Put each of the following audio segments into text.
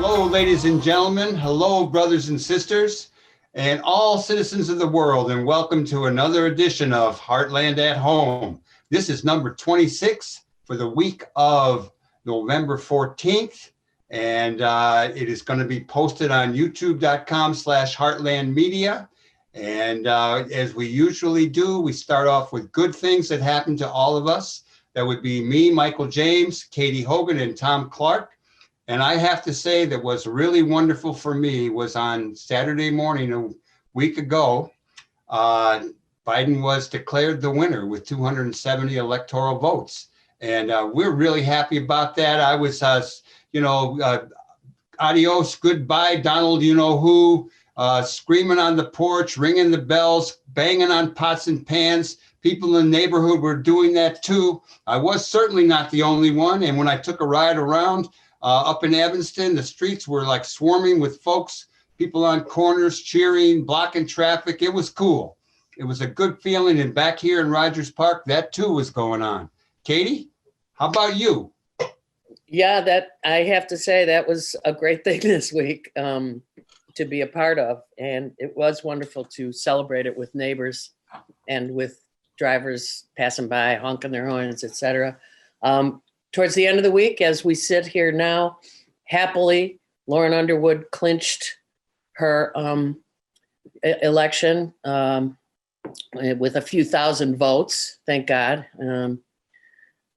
Hello, ladies and gentlemen. Hello, brothers and sisters, and all citizens of the world, and welcome to another edition of Heartland at Home. This is number 26 for the week of November 14th, and it is going to be posted on youtube.com/heartlandmedia. And as we usually do, we start off with good things that happen to all of us. That would be me, Michael James, Katy Hogan, and Thom Clark. And I have to say that what's really wonderful for me was on Saturday morning a week ago, Biden was declared the winner with 270 electoral votes. And we're really happy about that. I was, adios, goodbye, Donald, you-know-who, screaming on the porch, ringing the bells, banging on pots and pans. People in the neighborhood were doing that too. I was certainly not the only one. And when I took a ride around, up in Evanston, the streets were like swarming with folks, people on corners cheering, blocking traffic. It was cool. It was a good feeling. And back here in Rogers Park, that too was going on. Katy, how about you? Yeah, that I have to say that was a great thing this week to be a part of. And it was wonderful to celebrate it with neighbors and with drivers passing by, honking their horns, etc. Towards the end of the week, as we sit here now, happily, Lauren Underwood clinched her election with a few thousand votes, thank God.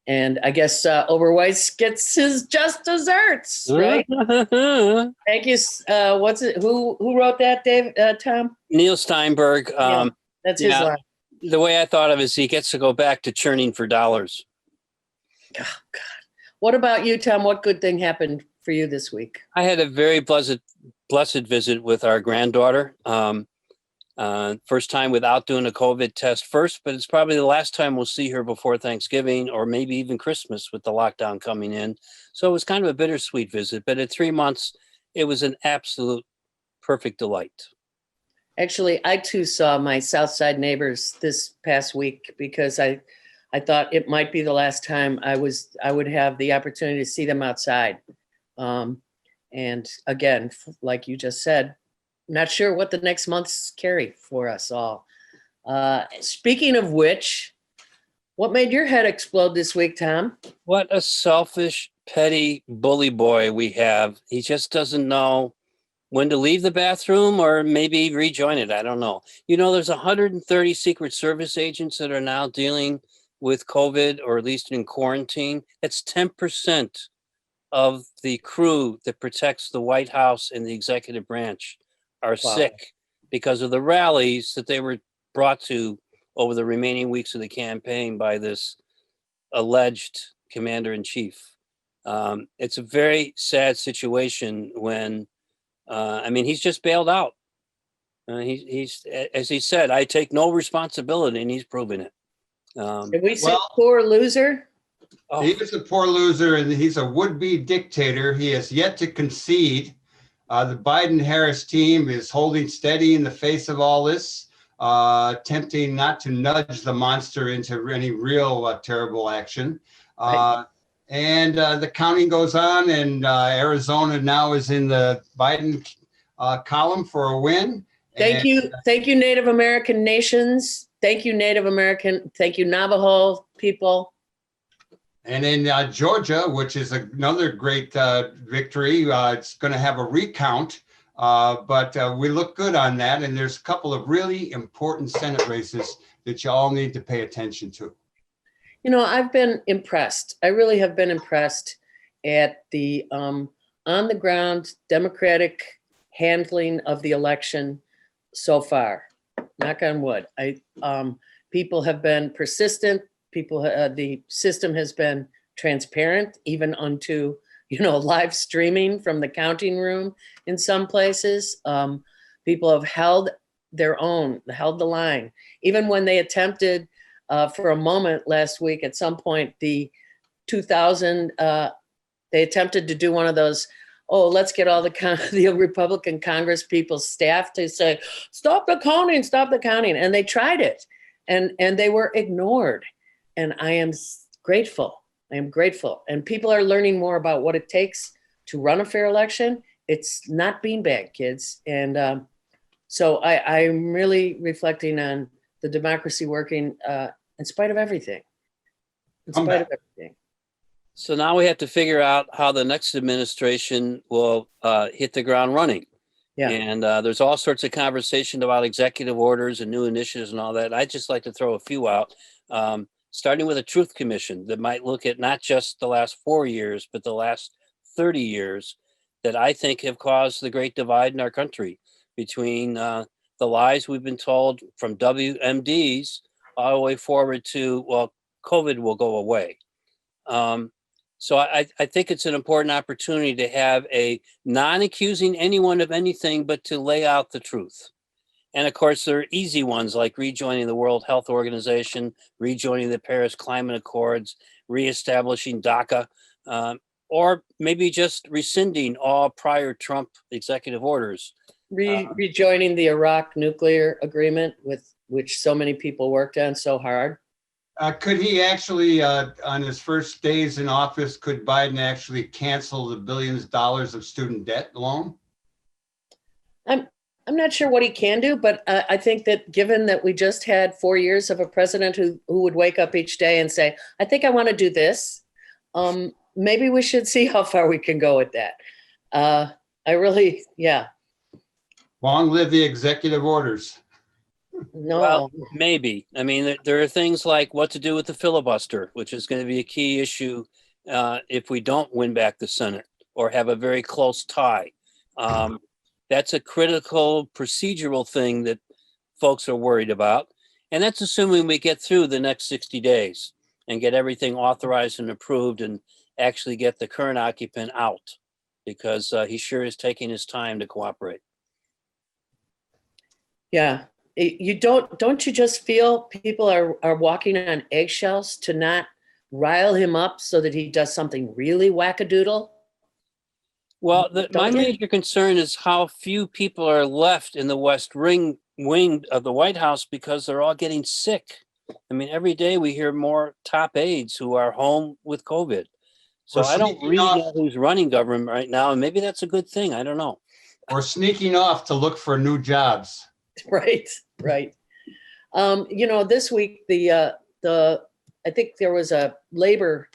And I guess Oberweis gets his just desserts, right? Thank you. Who wrote that, Dave? Tom? Neil Steinberg. That's his line. The way I thought of it is he gets to go back to churning for dollars. Oh, God. What about you, Tom? What good thing happened for you this week? I had a very blessed visit with our granddaughter. First time without doing a COVID test first, but it's probably the last time we'll see her before Thanksgiving or maybe even Christmas with the lockdown coming in. So it was kind of a bittersweet visit, but at 3 months, it was an absolute perfect delight. Actually, I too saw my South Side neighbors this past week because I thought it might be the last time I would have the opportunity to see them outside. And again, like you just said, not sure what the next months carry for us all. Speaking of which, what made your head explode this week, Tom? What a selfish, petty bully boy we have. He just doesn't know when to leave the bathroom or maybe rejoin it. I don't know. There's 130 Secret Service agents that are now dealing with COVID, or at least in quarantine. That's 10% of the crew that protects the White House and the executive branch are sick because of the rallies that they were brought to over the remaining weeks of the campaign by this alleged commander-in-chief. It's a very sad situation when, he's just bailed out. He's, as he said, I take no responsibility, and he's proven it. Did we say poor loser? He is a poor loser, and he's a would-be dictator. He has yet to concede. The Biden-Harris team is holding steady in the face of all this, attempting not to nudge the monster into any real terrible action. And the counting goes on, and Arizona now is in the Biden column for a win. Thank you, Native American nations. Thank you, Native American. Thank you, Navajo people. And in Georgia, which is another great victory, it's going to have a recount, but we look good on that. And there's a couple of really important Senate races that you all need to pay attention to. I've been impressed. I really have been impressed at the on-the-ground Democratic handling of the election so far. Knock on wood. People have been persistent. The system has been transparent, even unto, live streaming from the counting room in some places. People have held their own, held the line. Even when they attempted for a moment last week, at some point, the 2000, they attempted to do one of those, let's get all the Republican Congress people's staff to say, stop the counting. And they tried it and they were ignored. And I am grateful. And people are learning more about what it takes to run a fair election it's not beanbag, kids. And so I'm really reflecting on the democracy working in spite of everything. In Come spite back. of everything. So now we have to figure out how the next administration will hit the ground running. Yeah. And there's all sorts of conversation about executive orders and new initiatives and all that. I'd just like to throw a few out, starting with a truth commission that might look at not just the last 4 years, but the last 30 years that I think have caused the great divide in our country between the lies we've been told from WMDs all the way forward to, well, COVID will go away. So I think it's an important opportunity to have a non-accusing anyone of anything, but to lay out the truth. And of course, there are easy ones like rejoining the World Health Organization, rejoining the Paris Climate Accords, reestablishing DACA, or maybe just rescinding all prior Trump executive orders. Rejoining the Iraq nuclear agreement with which so many people worked on so hard. Could he actually, on his first days in office, could Biden actually cancel the billions of dollars of student debt loan? I'm not sure what he can do, but I think that given that we just had 4 years of a president who would wake up each day and say, I think I want to do this, maybe we should see how far we can go with that. Yeah. Long live the executive orders. No. Well, maybe. I mean, there are things like what to do with the filibuster, which is going to be a key issue if we don't win back the Senate or have a very close tie. That's a critical procedural thing that folks are worried about. And that's assuming we get through the next 60 days and get everything authorized and approved and actually get the current occupant out, because he sure is taking his time to cooperate. Yeah. Don't you just feel people are walking on eggshells to not rile him up so that he does something really wackadoodle? Well, my Don't you? major concern is how few people are left in the West Wing of the White House because they're all getting sick. I mean, every day we hear more top aides who are home with COVID. So Or I don't sneaking really off. know who's running government right now, and maybe that's a good thing. I don't know. Or sneaking off to look for new jobs. Right. This week I think there was a labor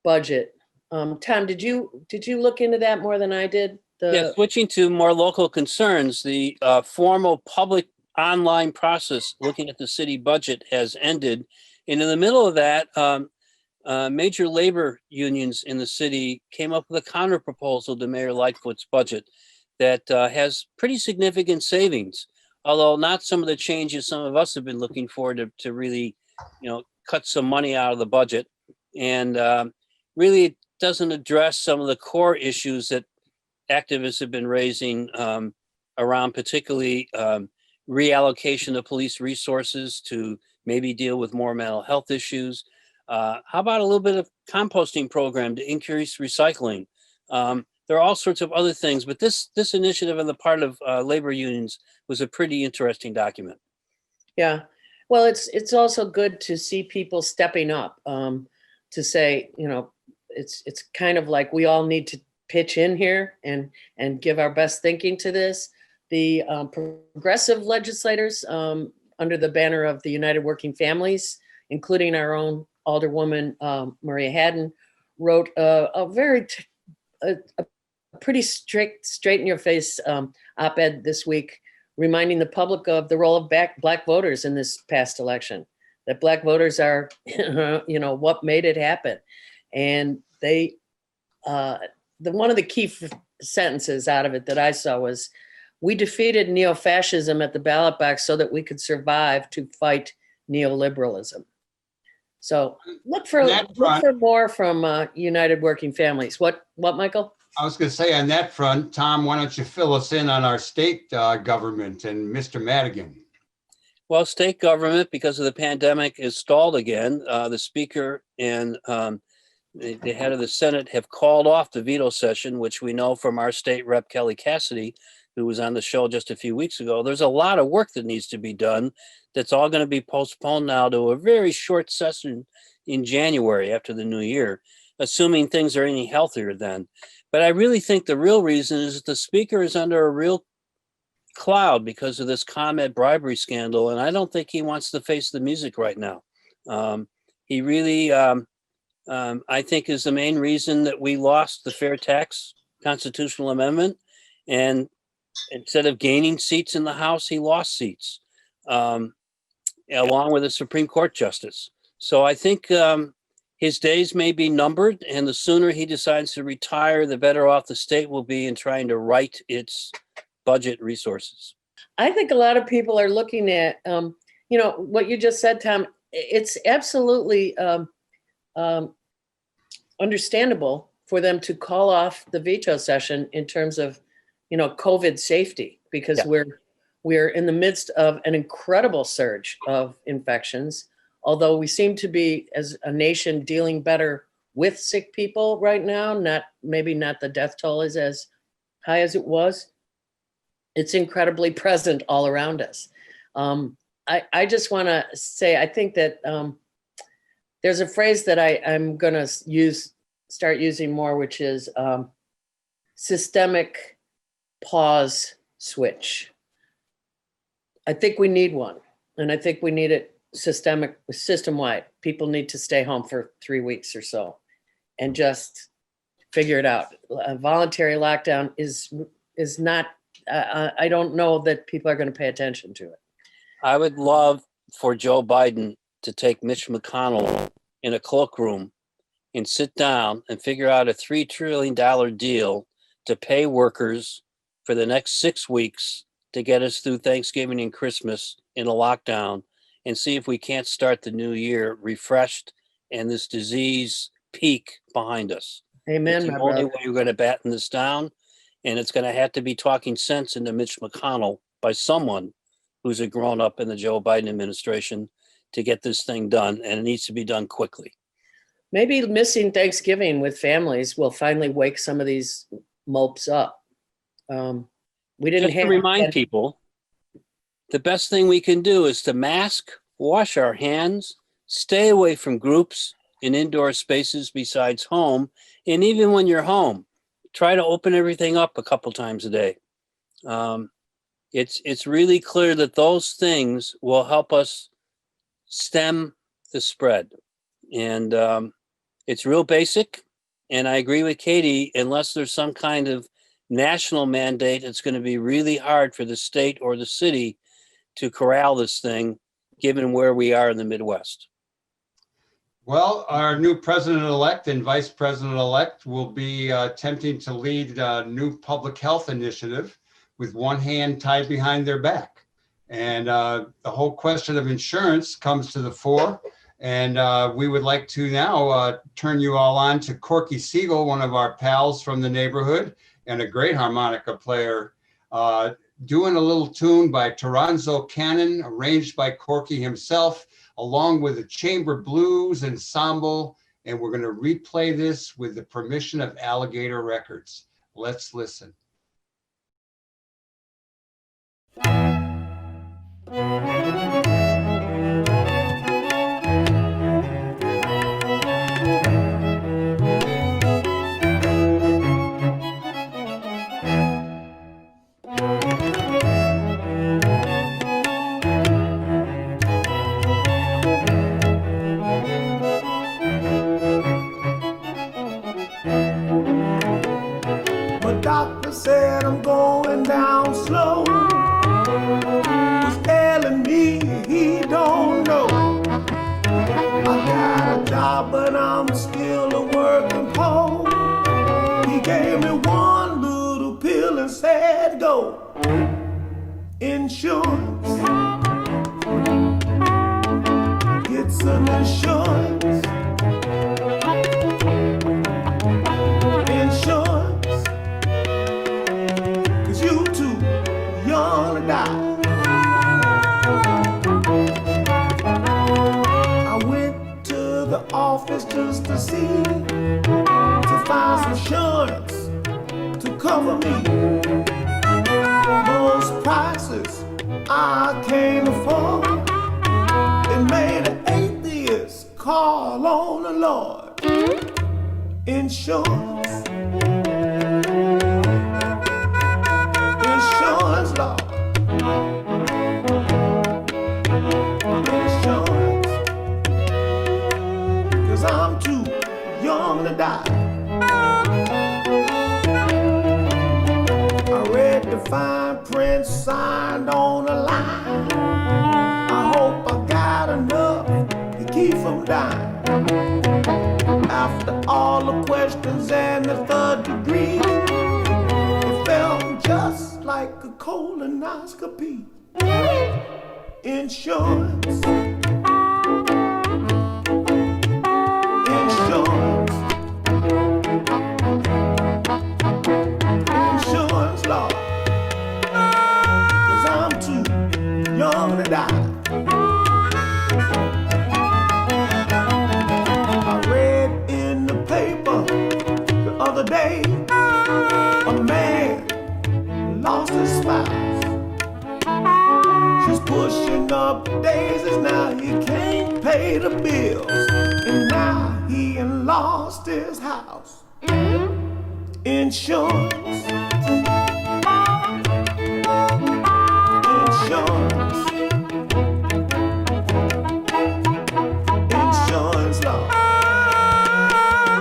budget. Tom, did you look into that more than I did? Yeah, switching to more local concerns, the formal public online process looking at the city budget has ended. And in the middle of that, major labor unions in the city came up with a counter proposal to Mayor Lightfoot's budget that has pretty significant savings, although not some of the changes some of us have been looking for to really, cut some money out of the budget. And really it doesn't address some of the core issues that activists have been raising around particularly reallocation of police resources to maybe deal with more mental health issues. How about a little bit of composting program to increase recycling? There are all sorts of other things, but this initiative on the part of labor unions was a pretty interesting document. Yeah. Well, it's also good to see people stepping up to say, it's kind of like we all need to pitch in here and give our best thinking to this. The progressive legislators under the banner of the United Working Families, including our own Alderwoman Maria Hadden, wrote a pretty strict, straight-in-your-face op-ed this week, reminding the public of the role of Black voters in this past election, that Black voters are, what made it happen. And they, one of the key sentences out of it that I saw was, we defeated neo-fascism at the ballot box so that we could survive to fight neoliberalism. So look for more from United Working Families. What, Michael? I was going to say on that front, Tom, why don't you fill us in on our state government and Mr. Madigan? Well, state government, because of the pandemic, is stalled again. The speaker and the head of the Senate have called off the veto session, which we know from our state rep, Kelly Cassidy, who was on the show just a few weeks ago. There's a lot of work that needs to be done that's all going to be postponed now to a very short session in January after the new year, assuming things are any healthier then. But I really think the real reason is that the speaker is under a real cloud because of this ComEd bribery scandal, and I don't think he wants to face the music right now. He really, I think, is the main reason that we lost the fair tax constitutional amendment, and instead of gaining seats in the House, he lost seats, along with a Supreme Court justice. So I think his days may be numbered, and the sooner he decides to retire, the better off the state will be in trying to right its budget resources. I think a lot of people are looking at, what you just said, Tom. It's absolutely understandable for them to call off the veto session in terms of, COVID safety, because we're in the midst of an incredible surge of infections. Although we seem to be, as a nation, dealing better with sick people right now, maybe not the death toll is as high as it was. It's incredibly present all around us. I just want to say, I think that there's a phrase that I'm going to start using more, which is systemic pause switch. I think we need one, and I think we need it system-wide. People need to stay home for 3 weeks or so and just figure it out. A voluntary lockdown is not, I don't know that people are going to pay attention to it. I would love for Joe Biden to take Mitch McConnell in a cloakroom and sit down and figure out a $3 trillion deal to pay workers for the next 6 weeks to get us through Thanksgiving and Christmas in a lockdown, and see if we can't start the new year refreshed and this disease peak behind us. Amen. It's the only way we're going to batten this down, and it's going to have to be talking sense into Mitch McConnell by someone who's a grown-up in the Joe Biden administration to get this thing done, and it needs to be done quickly. Maybe missing Thanksgiving with families will finally wake some of these mopes up. We didn't Just to remind people, the best thing we can do is to mask, wash our hands, stay away from groups in indoor spaces besides home, and even when you're home, try to open everything up a couple times a day. It's really clear that those things will help us stem the spread. And it's real basic. And I agree with Katie, unless there's some kind of national mandate, it's going to be really hard for the state or the city to corral this thing, given where we are in the Midwest. Well, our new president-elect and vice president-elect will be attempting to lead a new public health initiative with one hand tied behind their back. And the whole question of insurance comes to the fore. And we would like to now turn you all on to Corky Siegel, one of our pals from the neighborhood and a great harmonica player, doing a little tune by Toronzo Cannon, arranged by Corky himself, along with a chamber blues ensemble. And we're going to replay this with the permission of Alligator Records. Let's listen. Doctor said I'm going down slow. Was telling me he don't know. I got a job, but I'm still a working poor. He gave me one little pill and said go. Insurance. Get some insurance. I went to the office just to see, to find some insurance to cover me. Most prices I can't afford. It made an atheist call on the Lord. Insurance. the fine print signed on a line. I hope I got enough to keep from dying. After all the questions and the third degree, it felt just like a colonoscopy. Insurance, insurance, insurance law, 'cause I'm too young to die. I read in the paper the other day, a man lost his spouse. She's pushing up daisies, now he can't pay the bills, and now he lost his house. Insurance, insurance, insurance law,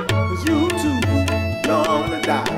'cause you too young to die.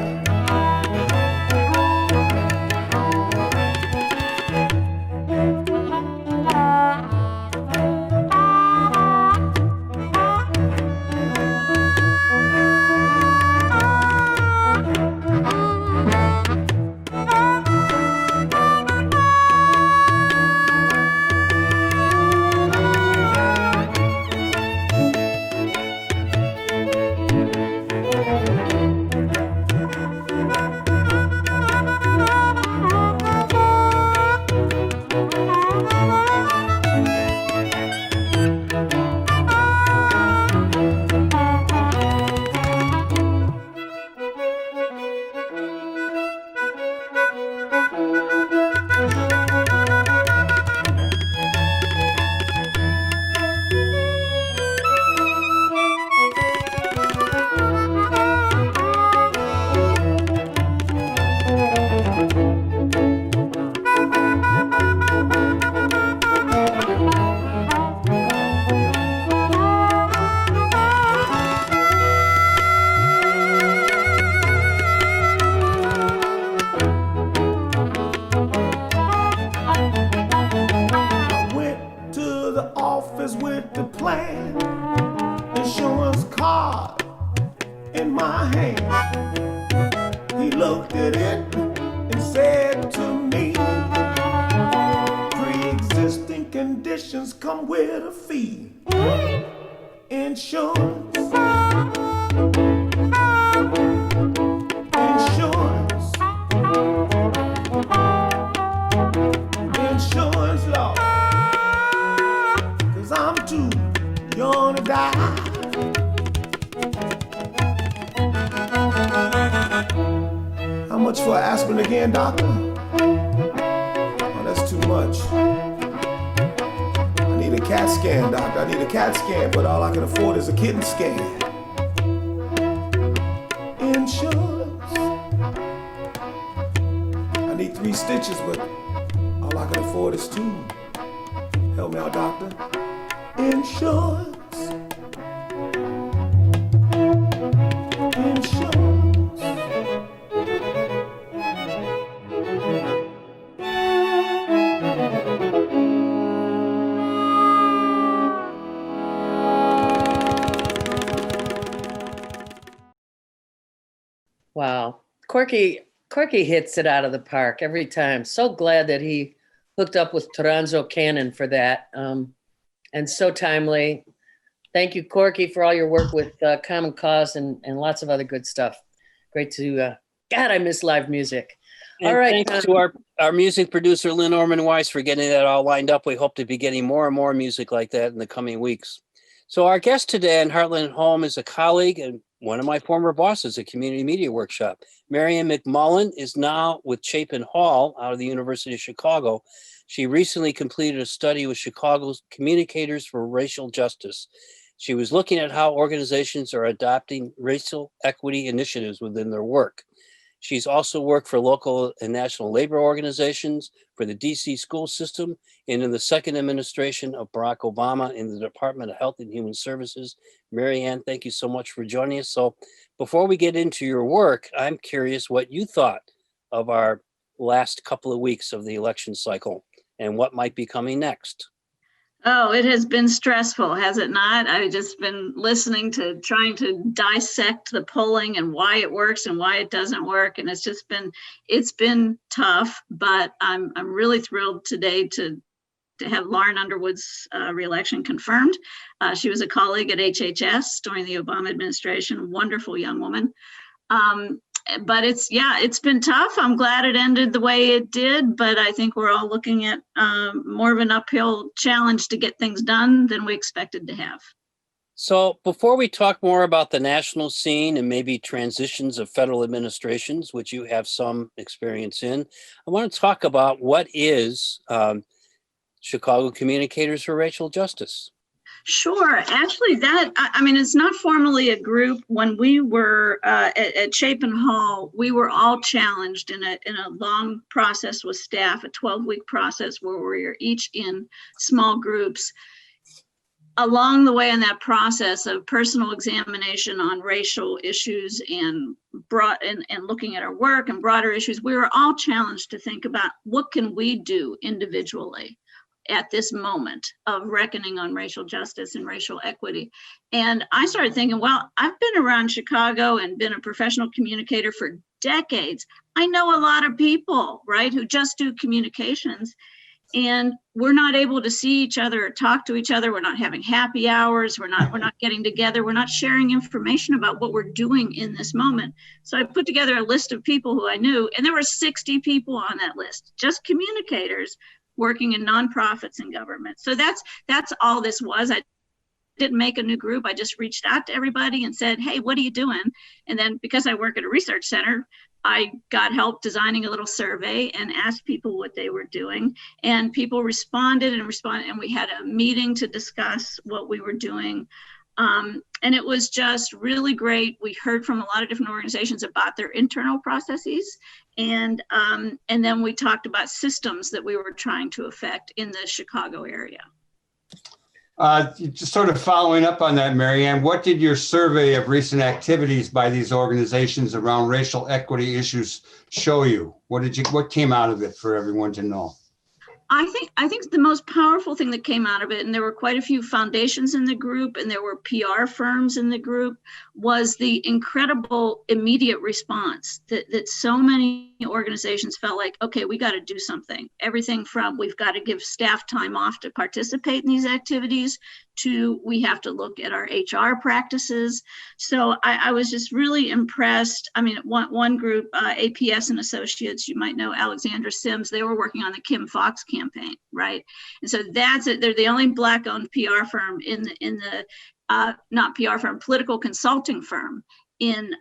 With the plan, insurance card in my hand. He looked at it and said to me, pre-existing conditions come with a fee. Insurance, insurance, insurance law, 'cause I'm too young to die. How much for aspirin again, doctor? Oh, that's too much. I need a CAT scan, doctor. I need a CAT scan, but all I can afford is a kidney scan. Insurance. I need 3 stitches, but all I can afford is 2. Help me out, doctor. Insurance. Insurance. Wow. Corky hits it out of the park every time. So glad that he hooked up with Toranzo Cannon for that. And so timely. Thank you, Corky, for all your work with Common Cause and lots of other good stuff. Great to, God, I miss live music. And all right. Thanks to our music producer, Lynn Orman Weiss, for getting that all lined up. We hope to be getting more and more music like that in the coming weeks. So our guest today in Heartland at Home is a colleague and one of my former bosses at Community Media Workshop. Marian McMullen is now with Chapin Hall out of the University of Chicago. She recently completed a study with Chicago's Communicators for Racial Justice. She was looking at how organizations are adopting racial equity initiatives within their work. She's also worked for local and national labor organizations, for the DC school system, and in the second administration of Barack Obama in the Department of Health and Human Services. Marianne, thank you so much for joining us. So before we get into your work, I'm curious what you thought of our last couple of weeks of the election cycle and what might be coming next? Oh, it has been stressful, has it not? I've just been listening to trying to dissect the polling and why it works and why it doesn't work. And it's been tough, but I'm really thrilled today to have Lauren Underwood's reelection confirmed. She was a colleague at HHS during the Obama administration, wonderful young woman. But it's been tough. I'm glad it ended the way it did, but I think we're all looking at more of an uphill challenge to get things done than we expected to have. So before we talk more about the national scene and maybe transitions of federal administrations, which you have some experience in, I want to talk about what is Chicago Communicators for Racial Justice. Sure. Actually, it's not formally a group. When we were at Chapin Hall, we were all challenged in a long process with staff, a 12-week process where we were each in small groups. Along the way in that process of personal examination on racial issues and looking at our work and broader issues, we were all challenged to think about what can we do individually at this moment of reckoning on racial justice and racial equity. And I started thinking, well, I've been around Chicago and been a professional communicator for decades. I know a lot of people, right, who just do communications, and we're not able to see each other or talk to each other. We're not having happy hours. We're not getting together. We're not sharing information about what we're doing in this moment. So I put together a list of people who I knew, and there were 60 people on that list, just communicators working in nonprofits and government. So that's all this was. I didn't make a new group. I just reached out to everybody and said, hey, what are you doing? And then because I work at a research center, I got help designing a little survey and asked people what they were doing. And people responded, and we had a meeting to discuss what we were doing. And it was just really great. We heard from a lot of different organizations about their internal processes. And then we talked about systems that we were trying to affect in the Chicago area. Just sort of following up on that, Marianne, what did your survey of recent activities by these organizations around racial equity issues show you? What came out of it for everyone to know? I think the most powerful thing that came out of it, and there were quite a few foundations in the group and there were PR firms in the group, was the incredible immediate response that so many organizations felt like, okay, we got to do something. Everything from we've got to give staff time off to participate in these activities to we have to look at our HR practices. So I was just really impressed. I mean, one group, APS and Associates, you might know Alexandra Sims, they were working on the Kim Foxx campaign, right? And so that's it. They're the only Black-owned PR firm in the not PR firm, political consulting firm in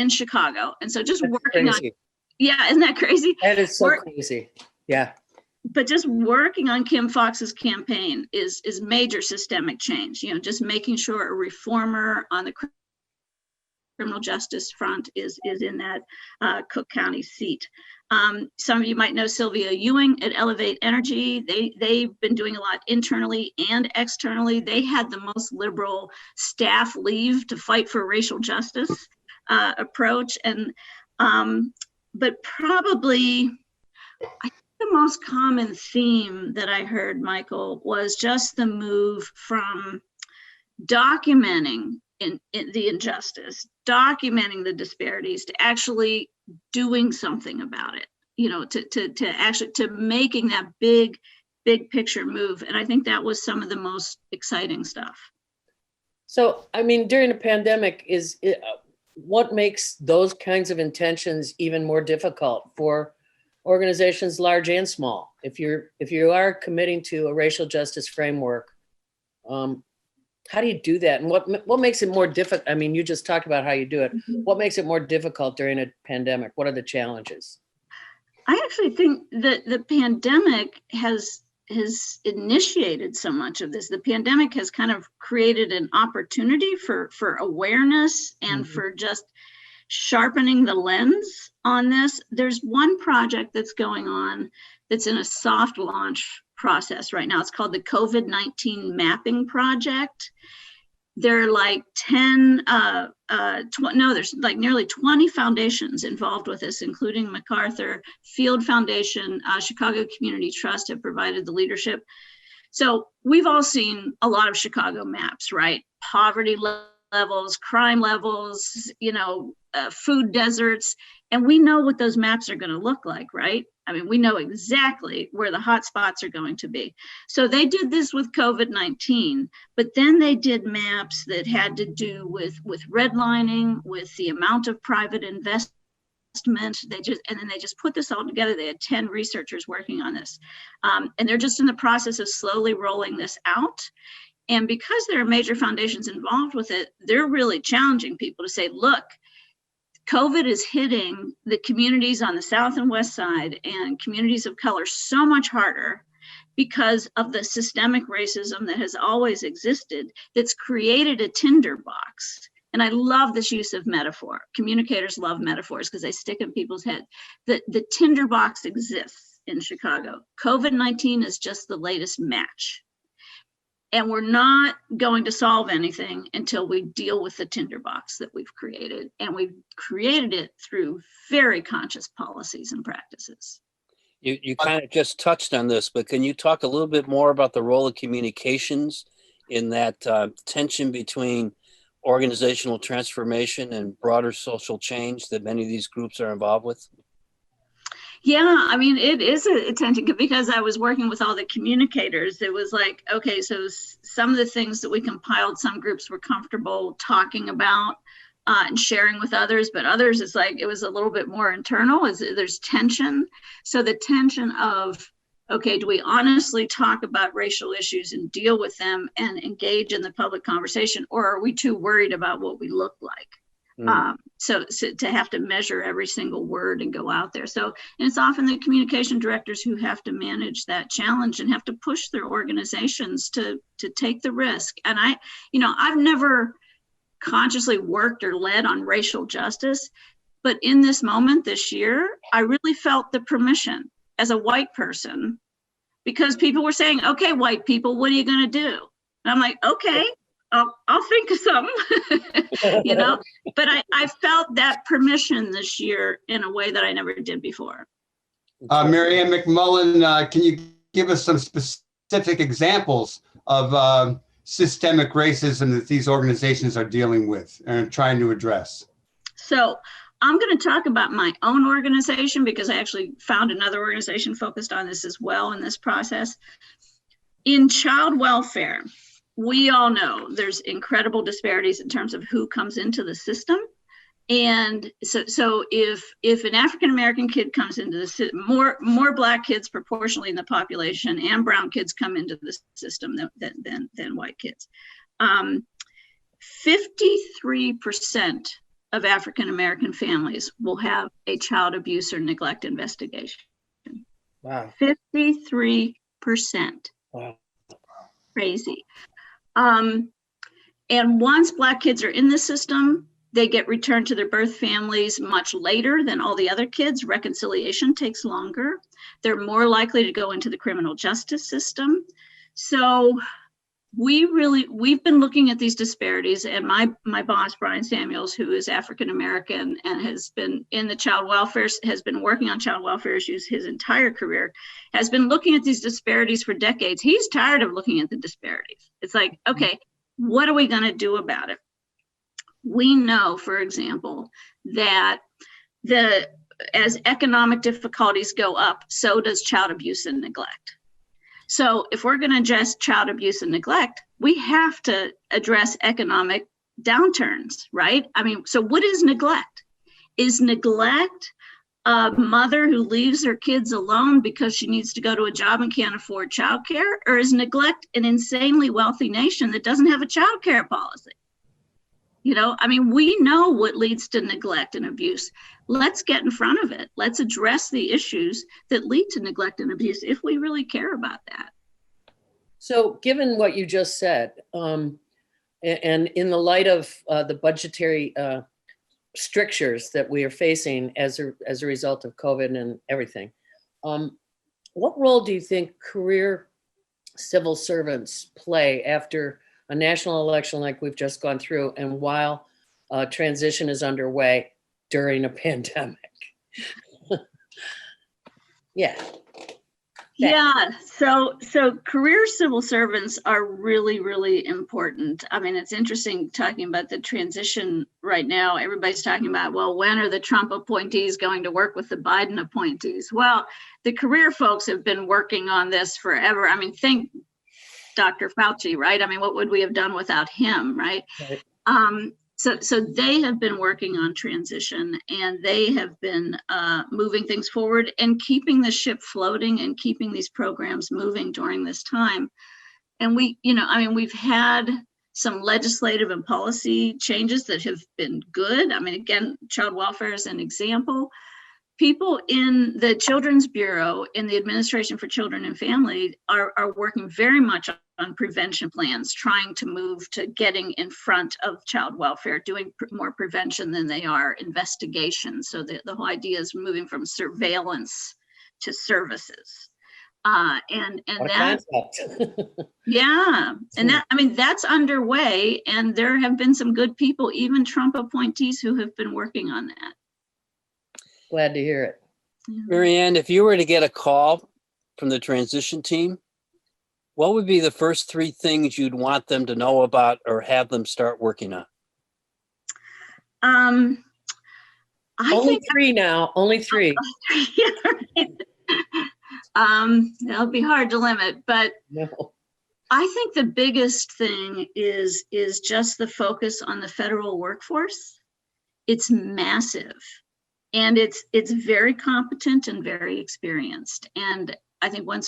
Chicago. And so just working on, yeah, isn't that crazy? That is so crazy. Yeah. But just working on Kim Foxx's campaign is major systemic change. You know, just making sure a reformer on the criminal justice front is in that Cook County seat. Some of you might know Sylvia Ewing at Elevate Energy. They've been doing a lot internally and externally. They had the most liberal staff leave to fight for racial justice approach. And but probably the most common theme that I heard, Michael, was just the move from documenting the injustice, documenting the disparities, to actually doing something about it, you know, to making that big picture move. And I think that was some of the most exciting stuff. So, I mean, during the pandemic, what makes those kinds of intentions even more difficult for organizations large and small? If you are committing to a racial justice framework, how do you do that? And what makes it more difficult? I mean, you just talked about how you do it. Mm-hmm. What makes it more difficult during a pandemic? What are the challenges? I actually think that the pandemic has initiated so much of this. The pandemic has kind of created an opportunity for awareness and mm-hmm. for just sharpening the lens on this. There's one project that's going on that's in a soft launch process right now. It's called the COVID-19 Mapping Project. there are like 10, no, there's like nearly 20 foundations involved with this, including MacArthur, Field Foundation, Chicago Community Trust have provided the leadership. So we've all seen a lot of Chicago maps, right? Poverty levels, crime levels, food deserts, and we know what those maps are going to look like, right? I mean, we know exactly where the hot spots are going to be. So they did this with COVID-19, but then they did maps that had to do with redlining, with the amount of private investment. And then they just put this all together. They had 10 researchers working on this. And they're just in the process of slowly rolling this out. And because there are major foundations involved with it, they're really challenging people to say, look, COVID is hitting the communities on the South and West Side and communities of color so much harder because of the systemic racism that has always existed that's created a tinderbox. And I love this use of metaphor. Communicators love metaphors because they stick in people's head. The tinderbox exists in Chicago. COVID-19 is just the latest match. And we're not going to solve anything until we deal with the tinderbox that we've created. And we've created it through very conscious policies and practices. You kind of just touched on this, but can you talk a little bit more about the role of communications in that tension between organizational transformation and broader social change that many of these groups are involved with? Yeah, I mean, it is a tension because I was working with all the communicators. It was like, okay, so some of the things that we compiled, some groups were comfortable talking about and sharing with others, but others, it's like, it was a little bit more internal. There's tension. So the tension of, okay, do we honestly talk about racial issues and deal with them and engage in the public conversation, or are we too worried about what we look like? So to have to measure every single word and go out there. So, and it's often the communication directors who have to manage that challenge and have to push their organizations to take the risk. And I've never consciously worked or led on racial justice, but in this moment this year, I really felt the permission as a white person, because people were saying, okay, white people, what are you going to do? And I'm like, okay, I'll think of something, but I felt that permission this year in a way that I never did before. Mary Ann McMullen, can you give us some specific examples of systemic racism that these organizations are dealing with and trying to address? So I'm going to talk about my own organization because I actually found another organization focused on this as well in this process. In child welfare, we all know there's incredible disparities in terms of who comes into the system. And so if an African-American kid comes into the system, more Black kids proportionally in the population and brown kids come into the system than white kids. 53% of African-American families will have a child abuse or neglect investigation. Wow. 53%. Wow. Crazy. And once Black kids are in the system, they get returned to their birth families much later than all the other kids. Reconciliation takes longer. They're more likely to go into the criminal justice system. So we've been looking at these disparities, and my boss, Brian Samuels, who is African-American and has been in the child welfare, has been working on child welfare issues his entire career, has been looking at these disparities for decades. He's tired of looking at the disparities. It's like, okay, what are we going to do about it? We know, for example, that as economic difficulties go up, so does child abuse and neglect. So if we're going to address child abuse and neglect, we have to address economic downturns, right? I mean, so what is neglect? Is neglect a mother who leaves her kids alone because she needs to go to a job and can't afford childcare? Or is neglect an insanely wealthy nation that doesn't have a childcare policy? I mean, we know what leads to neglect and abuse. Let's get in front of it. Let's address the issues that lead to neglect and abuse if we really care about that. So given what you just said, and in the light of the budgetary strictures that we are facing as a result of COVID and everything, what role do you think career civil servants play after a national election like we've just gone through, and while transition is underway during a pandemic. Yeah. Yeah, so career civil servants are really, really important. I mean, it's interesting talking about the transition right now. Everybody's talking about, well, when are the Trump appointees going to work with the Biden appointees? Well, the career folks have been working on this forever. I mean, think Dr. Fauci, right? I mean, what would we have done without him, right? Right. So they have been working on transition, and they have been moving things forward and keeping the ship floating and keeping these programs moving during this time. And we've had some legislative and policy changes that have been good. I mean, again, child welfare is an example. People in the Children's Bureau, in the Administration for Children and Family, are working very much on prevention plans, trying to move to getting in front of child welfare, doing more prevention than they are investigation. So the whole idea is moving from surveillance to services. And that, yeah, and that, I mean, that's underway, and there have been some good people, even Trump appointees, who have been working on that. Glad to hear it. Marianne, if you were to get a call from the transition team, what would be the first 3 things you'd want them to know about or have them start working on? Only 3 now, only 3. That'll be hard to limit, but No. I think the biggest thing is just the focus on the federal workforce. It's massive. And it's very competent and very experienced. And I think when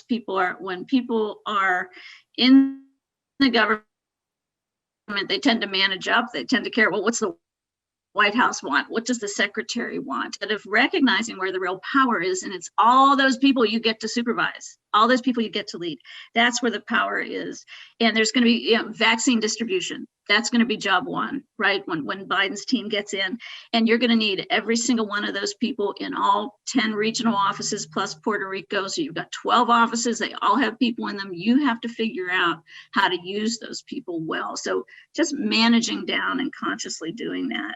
people are in the government, they tend to manage up. They tend to care, well, what's the White House want? What does the secretary want? Instead of recognizing where the real power is, and it's all those people you get to supervise, all those people you get to lead. That's where the power is. And there's going to be vaccine distribution. That's going to be job 1, right? When Biden's team gets in, and you're going to need every single one of those people in all 10 regional offices plus Puerto Rico. So you've got 12 offices. They all have people in them. You have to figure out how to use those people well. So just managing down and consciously doing that.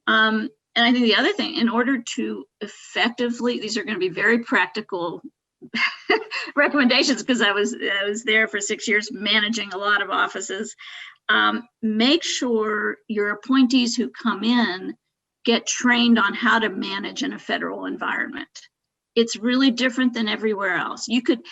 And I think the other thing, in order to effectively, these are going to be very practical recommendations, because I was there for 6 years managing a lot of offices. Make sure your appointees who come in get trained on how to manage in a federal environment. It's really different than everywhere else. You can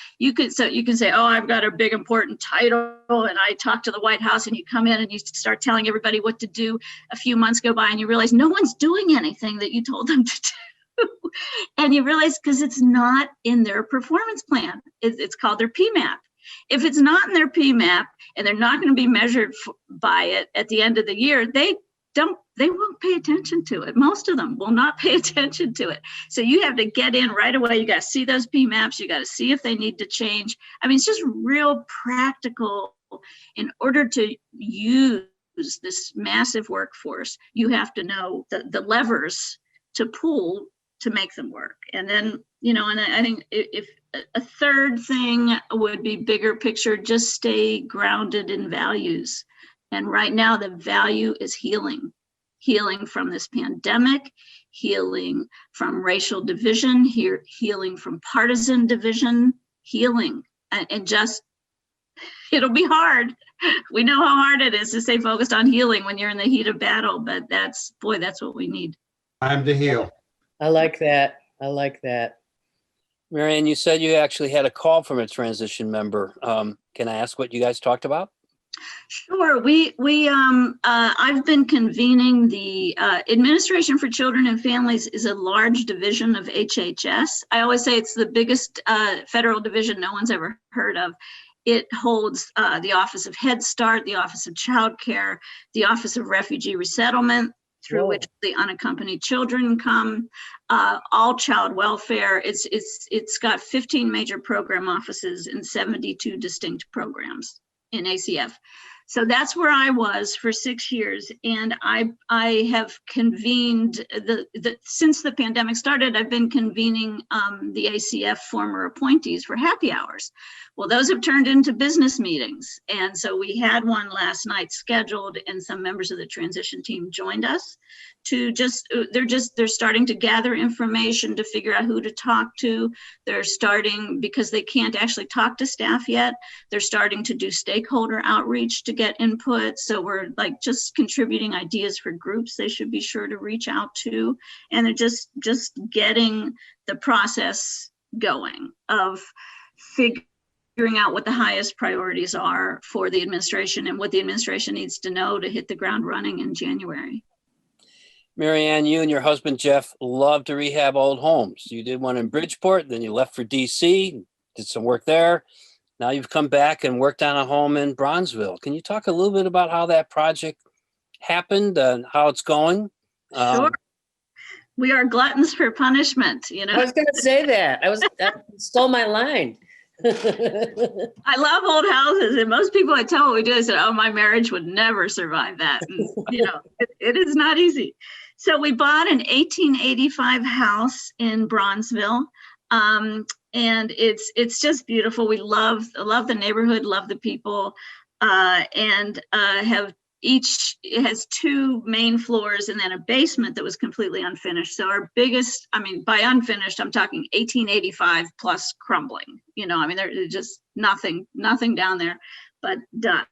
say, oh, I've got a big important title and I talk to the White House, and you come in and you start telling everybody what to do. A few months go by and you realize no one's doing anything that you told them to do. And you realize because it's not in their performance plan. It's called their PMAP. If it's not in their PMAP and they're not going to be measured by it at the end of the year, they won't pay attention to it. Most of them will not pay attention to it. So you have to get in right away. You got to see those PMAPs. You got to see if they need to change. I mean, it's just real practical. In order to use this massive workforce, you have to know the levers to pull to make them work. And then, and I think if a third thing would be bigger picture, just stay grounded in values. And right now, the value is healing from this pandemic, healing from racial division, healing from partisan division, healing. And just, it'll be hard. We know how hard it is to stay focused on healing when you're in the heat of battle, but that's what we need. Time to heal. I like that. Marianne, you said you actually had a call from a transition member. Can I ask what you guys talked about? Sure. I've been convening the Administration for Children and Families is a large division of HHS. I always say it's the biggest federal division no one's ever heard of. It holds the Office of Head Start, the Office of Child Care, the Office of Refugee Resettlement, through which the unaccompanied children come, all child welfare. It's got 15 major program offices and 72 distinct programs in ACF. So that's where I was for 6 years. And I have convened since the pandemic started, I've been convening the ACF former appointees for happy hours. Well, those have turned into business meetings. And so we had one last night scheduled, and some members of the transition team joined us to they're starting to gather information to figure out who to talk to. They're starting, because they can't actually talk to staff yet, they're starting to do stakeholder outreach to get input. So we're like just contributing ideas for groups they should be sure to reach out to. And they're just getting the process going of figuring out what the highest priorities are for the administration and what the administration needs to know to hit the ground running in January. Marianne, you and your husband, Jeff, love to rehab old homes. You did one in Bridgeport, then you left for DC, did some work there. Now you've come back and worked on a home in Bronzeville. Can you talk a little bit about how that project happened and how it's going? Sure. We are gluttons for punishment, you know. I was going to say that. That stole my line. I love old houses, and most people I tell what we do, they said, "Oh, my marriage would never survive that." And, you know, it is not easy. So we bought an 1885 house in Bronzeville, and it's just beautiful. We love the neighborhood, love the people, and have each, it has 2 main floors and then a basement that was completely unfinished. So our biggest, I mean, by unfinished, I'm talking 1885 plus crumbling. You know, I mean, there's just nothing down there but dust.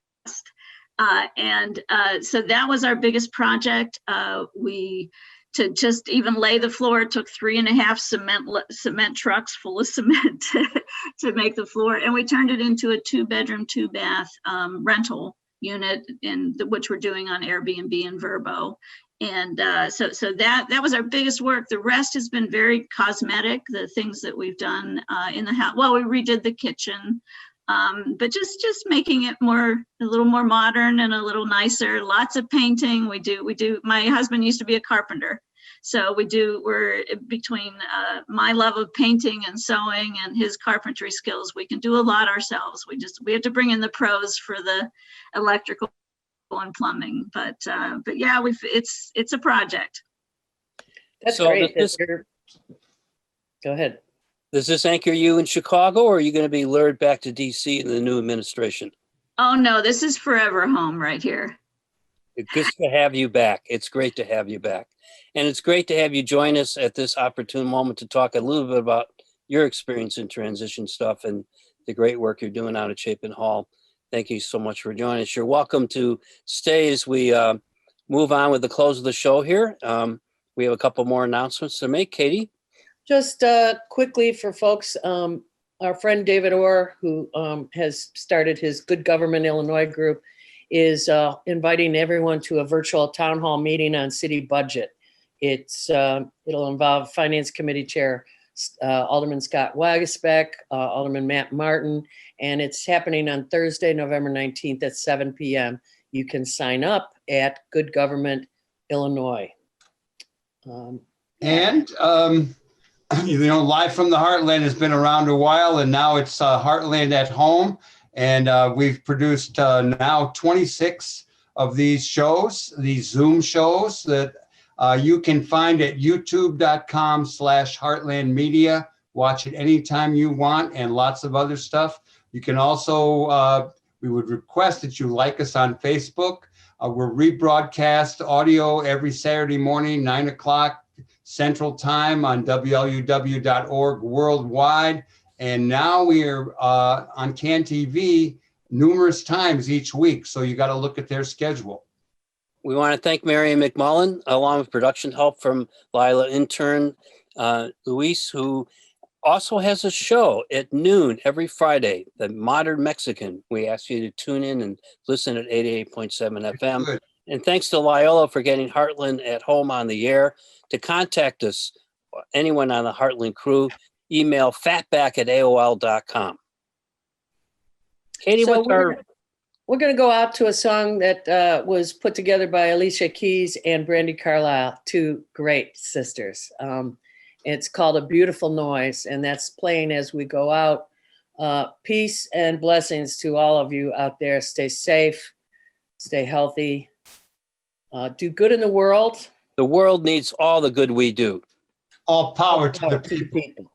So that was our biggest project. To just even lay the floor, it took 3.5 cement trucks full of cement to make the floor. And we turned it into a 2-bedroom, 2-bath rental unit, which we're doing on Airbnb and Vrbo. And so that was our biggest work. The rest has been very cosmetic, the things that we've done in the house. Well, we redid the kitchen, but just making it a little more modern and a little nicer. Lots of painting. We do. My husband used to be a carpenter. So we're between my love of painting and sewing and his carpentry skills, we can do a lot ourselves. We have to bring in the pros for the electrical and plumbing, but yeah, it's a project. That's So great. Go ahead. Does this anchor you in Chicago, or are you going to be lured back to DC in the new administration? Oh no, this is forever home right here. It's good to have you back. It's great to have you back. And it's great to have you join us at this opportune moment to talk a little bit about your experience in transition stuff and the great work you're doing out at Chapin Hall. Thank you so much for joining us. You're welcome to stay as we move on with the close of the show here. We have a couple more announcements to make. Katie? Just quickly for folks, our friend David Orr, who has started his Good Government Illinois group, is inviting everyone to a virtual town hall meeting on city budget. It'll involve Finance Committee Chair Alderman Scott Wagasbeck, Alderman Matt Martin, and it's happening on Thursday, November 19th at 7 p.m. You can sign up at Good Government Illinois. And Live from the Heartland has been around a while, and now it's Heartland at Home. And we've produced now 26 of these shows, these Zoom shows that you can find at youtube.com/Heartland Media. Watch it anytime you want, and lots of other stuff. You can also, we would request that you like us on Facebook. We're rebroadcast audio every Saturday morning, 9 o'clock Central Time on WLUW.org worldwide. And now we're on CAN TV numerous times each week. So you got to look at their schedule. We want to thank Marion McMullen, along with production help from Lila intern Luis, who also has a show at noon every Friday, The Modern Mexican. We ask you to tune in and listen at 88.7 FM. Good. And thanks to Loyola for getting Heartland at Home on the air. To contact us, anyone on the Heartland crew, email fatback@aol.com. Katie, So we're going to go out to a song that was put together by Alicia Keys and Brandy Carlisle, 2 great sisters. It's called A Beautiful Noise, and that's playing as we go out. Peace and blessings to all of you out there. Stay safe. stay healthy, do good in the world. The world needs all the good we do. All power to the people.